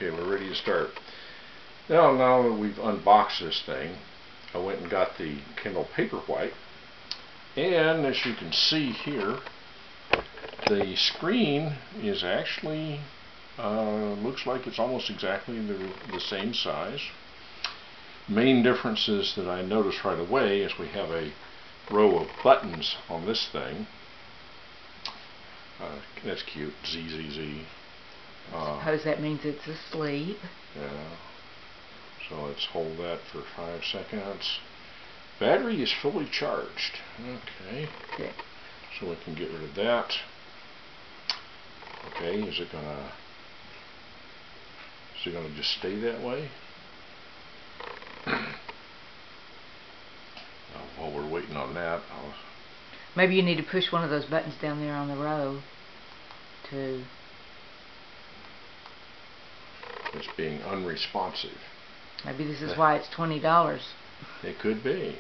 Okay, we're ready to start. Now that we've unboxed this thing, I went and got the Kindle PaperWhite, and as you can see here, the screen is actually looks like it's almost exactly the same size. Main differences that I noticed right away is we have a row of buttons on this thing. That's cute. ZZZ. Suppose that means it's asleep. Yeah. So let's hold that for 5 seconds. Battery is fully charged. Okay. Good. So we can get rid of that. Okay, is it gonna just stay that way? While we're waiting on that, maybe you need to push one of those buttons down there on the row to... It's being unresponsive. Maybe this is why it's $20. It could be.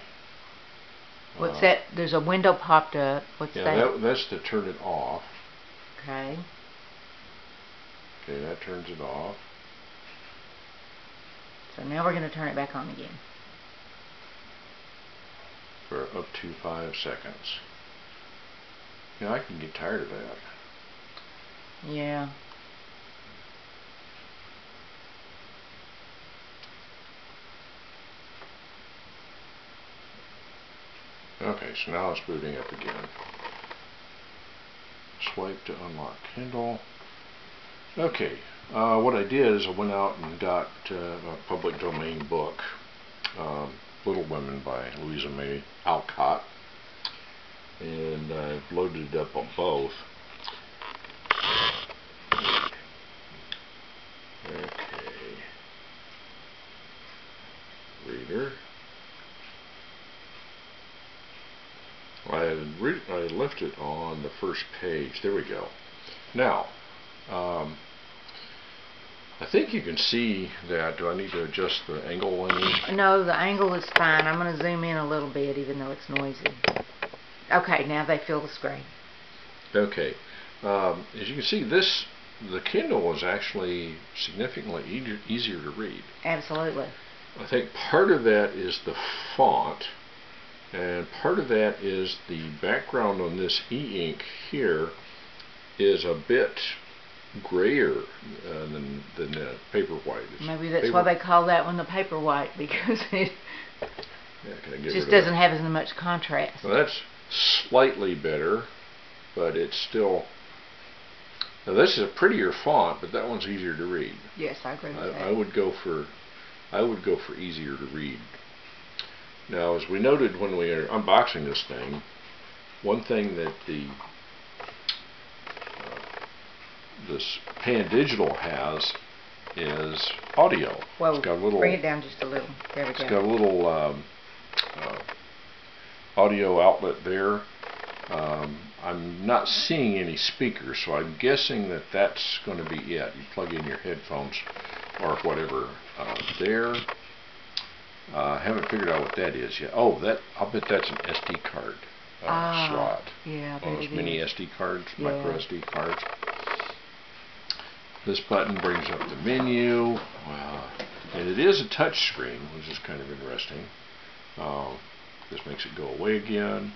What's that? There's a window popped up. What's that? Yeah, that's to turn it off. Okay. Okay, that turns it off. So now we're going to turn it back on again. For up to 5 seconds. Yeah, I can get tired of that. Yeah. Okay, so now it's booting up again. Swipe to unlock Kindle. Okay, what I did is I went out and got a public domain book, Little Women by Louisa May Alcott, and I've loaded it up on both. Okay, reader. I left it on the first page. There we go. Now, I think you can see that. Do I need to adjust the angle on these? No, the angle is fine. I'm going to zoom in a little bit, even though it's noisy. Okay, now they fill the screen. Okay. As you can see, the Kindle is actually significantly easier to read. Absolutely. I think part of that is the font, and part of that is the background on this e-ink here is a bit grayer than the PaperWhite. Maybe that's why they call that one the PaperWhite, because it just doesn't have as much contrast. Well, that's slightly better, but it's still... Now this is a prettier font, but that one's easier to read. Yes, I agree with that. I would go for easier to read. Now, as we noted when we were unboxing this thing, one thing that this Pandigital has is audio. Well, it's got a little, bring it down just a little. There we go. It's got a little audio outlet there. I'm not seeing any speakers, so I'm guessing that that's going to be it. You plug in your headphones or whatever there. I haven't figured out what that is yet. Oh, I'll bet that's an SD card slot. Yeah, those mini SD cards, yeah. micro SD cards. This button brings up the menu, and it is a touch screen, which is kind of interesting. This makes it go away again.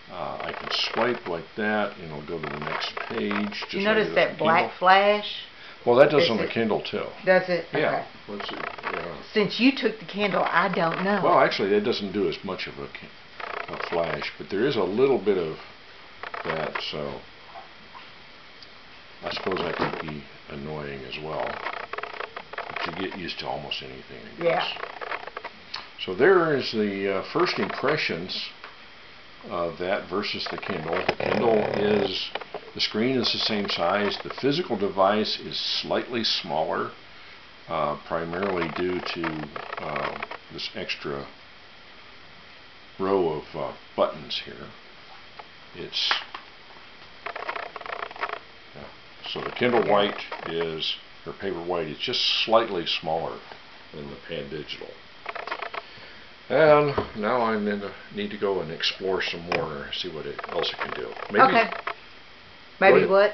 I can swipe like that, and it'll go to the next page. You notice that black flash? Well, that does on the Kindle too. Does it? Okay. Yeah. Let's see. Since you took the Kindle, I don't know. Well, actually, that doesn't do as much of a flash, but there is a little bit of that, so I suppose that could be annoying as well. But you get used to almost anything, I guess. Yeah. So there is the first impressions of that versus the Kindle. The Kindle is... The screen is the same size. The physical device is slightly smaller, primarily due to this extra row of buttons here. It's so the Kindle White is, or PaperWhite, is just slightly smaller than the Pandigital. And now I need to go and explore some more, see what else it can do. Maybe what?